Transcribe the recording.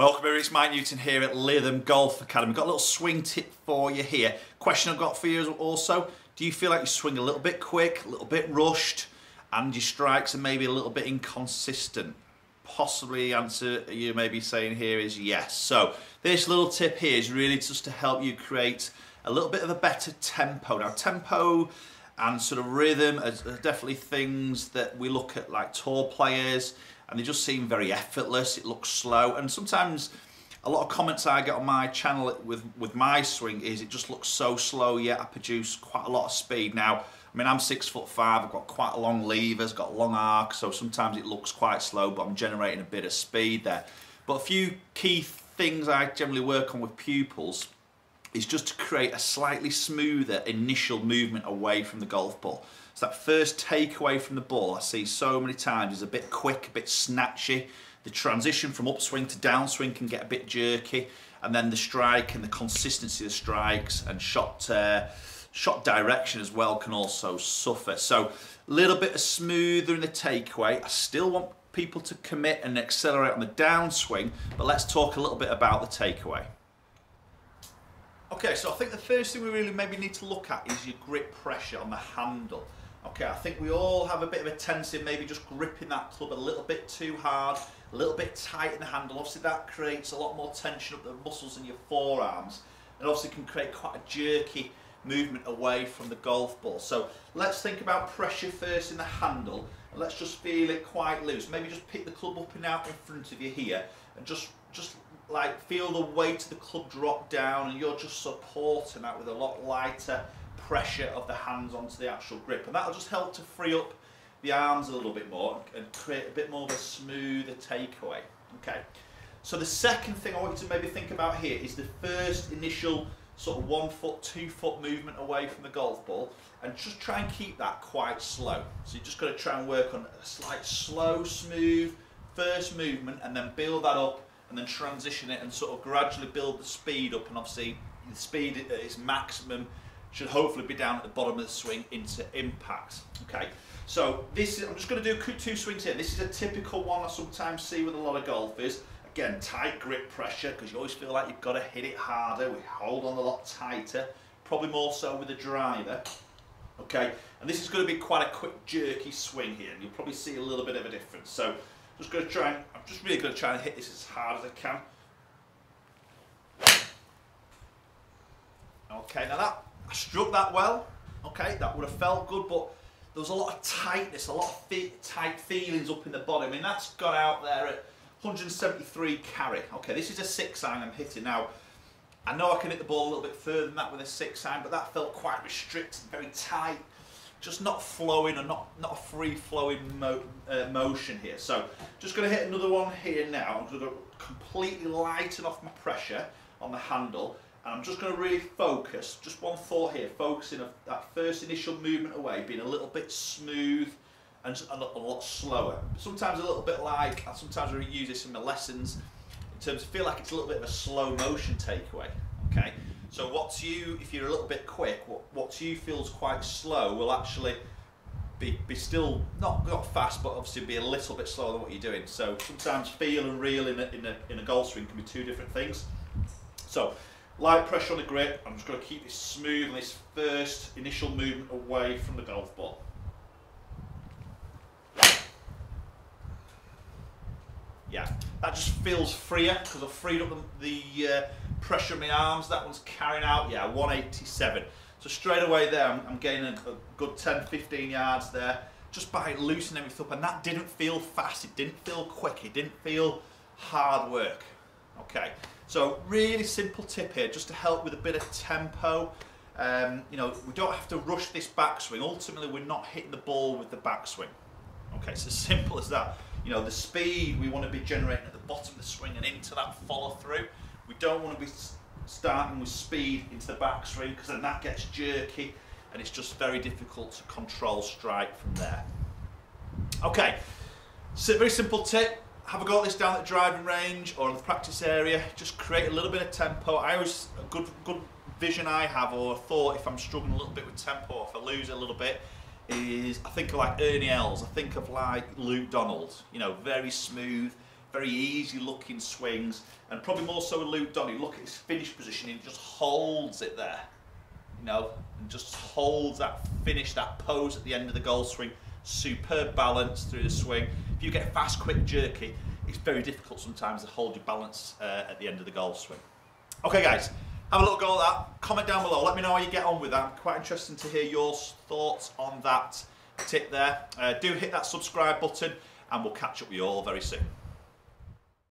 Welcome everybody, it's Mike Newton here at Lytham Golf Academy. Got a little swing tip for you here. Question I've got for you is also, do you feel like you swing a little bit quick, a little bit rushed, and your strikes are maybe a little bit inconsistent? Possibly the answer you may be saying here is yes. So this little tip here is really just to help you create a little bit of a better tempo. Now tempo and sort of rhythm are definitely things that we look at like tour players, and they just seem very effortless. It looks slow, and sometimes a lot of comments I get on my channel with my swing is it just looks so slow, yet I produce quite a lot of speed. Now, I mean, I'm 6'5", I've got quite a long levers, got a long arc, so sometimes it looks quite slow, but I'm generating a bit of speed there. But a few key things I generally work on with pupils is just to create a slightly smoother initial movement away from the golf ball. So that first takeaway from the ball I see so many times is a bit quick, a bit snatchy. The transition from upswing to downswing can get a bit jerky, and then the strike and the consistency of the strikes and shot direction as well can also suffer. So a little bit of smoother in the takeaway. I still want people to commit and accelerate on the downswing, but let's talk a little bit about the takeaway. Okay, so I think the first thing we really maybe need to look at is your grip pressure on the handle. Okay, I think we all have a bit of a tendency of maybe just gripping that club a little bit too hard, a little bit tight in the handle. Obviously that creates a lot more tension up the muscles in your forearms, and obviously can create quite a jerky movement away from the golf ball. So let's think about pressure first in the handle, and let's just feel it quite loose. Maybe just pick the club up and out in front of you here, and just like feel the weight of the club drop down, and you're just supporting that with a lot lighter pressure of the hands onto the actual grip, and that'll just help to free up the arms a little bit more and create a bit more of a smoother takeaway. Okay, so the second thing I want you to maybe think about here is the first initial sort of 1 foot, 2 foot movement away from the golf ball, and just try and keep that quite slow. So you're just got to try and work on a slight slow, smooth first movement, and then build that up, and then transition it and sort of gradually build the speed up, and obviously the speed at its maximum should hopefully be down at the bottom of the swing into impact. Okay, so this is, I'm just going to do 2 swings here. This is a typical one I sometimes see with a lot of golfers. Again, tight grip pressure, because you always feel like you've got to hit it harder. We hold on a lot tighter, probably more so with a driver. Okay, and this is going to be quite a quick jerky swing here, and you'll probably see a little bit of a difference. So just going to try and, I'm just really going to try and hit this as hard as I can. Okay, now that I struck that well, okay, that would have felt good, but there was a lot of tightness, a lot of tight feelings up in the body. I mean, that's got out there at 173 carry. Okay, this is a 6-iron I'm hitting. Now, I know I can hit the ball a little bit further than that with a 6-iron, but that felt quite restricted, very tight, just not flowing, and not a free-flowing motion here. So, just going to hit another one here now. I'm going to completely lighten off my pressure on the handle, and I'm just going to really focus, just one thought here, focusing on that first initial movement away, being a little bit smooth and a lot slower. Sometimes a little bit like, sometimes I use this in my lessons, in terms of feel like it's a little bit of a slow motion takeaway. Okay, so what's you, if you're a little bit quick, what you feels quite slow will actually be still not fast, but obviously be a little bit slower than what you're doing. So sometimes feel and real in a golf swing can be 2 different things. So light pressure on the grip. I'm just going to keep this smooth on this first initial movement away from the golf ball. Yeah, that just feels freer because I've freed up the pressure in my arms. That one's carrying out, yeah, 187. So straight away there, I'm gaining a good 10-15 yards there just by loosening everything up, and that didn't feel fast, it didn't feel quick, it didn't feel hard work. Okay, so really simple tip here, just to help with a bit of tempo. You know, we don't have to rush this backswing. Ultimately, we're not hitting the ball with the backswing. Okay, it's as simple as that. You know, the speed we want to be generating at the bottom of the swing and into that follow through. We don't want to be starting with speed into the backswing, because then that gets jerky and it's just very difficult to control strike from there. Okay, so very simple tip. Have a go at this down at the driving range or in the practice area. Just create a little bit of tempo. I always, a good vision I have, or thought, if I'm struggling a little bit with tempo, or if I lose it a little bit, is I think of like Ernie Els, I think of like Luke Donald, you know, very smooth, very easy looking swings, and probably more so with Luke Donny. Look at his finish position, he just holds it there, you know, and just holds that finish, that pose at the end of the golf swing. Superb balance through the swing. If you get fast, quick, jerky, it's very difficult sometimes to hold your balance at the end of the golf swing. Okay guys, have a little go at that. Comment down below, let me know how you get on with that. I'm quite interested to hear your thoughts on that tip there. Do hit that subscribe button, and we'll catch up with you all very soon.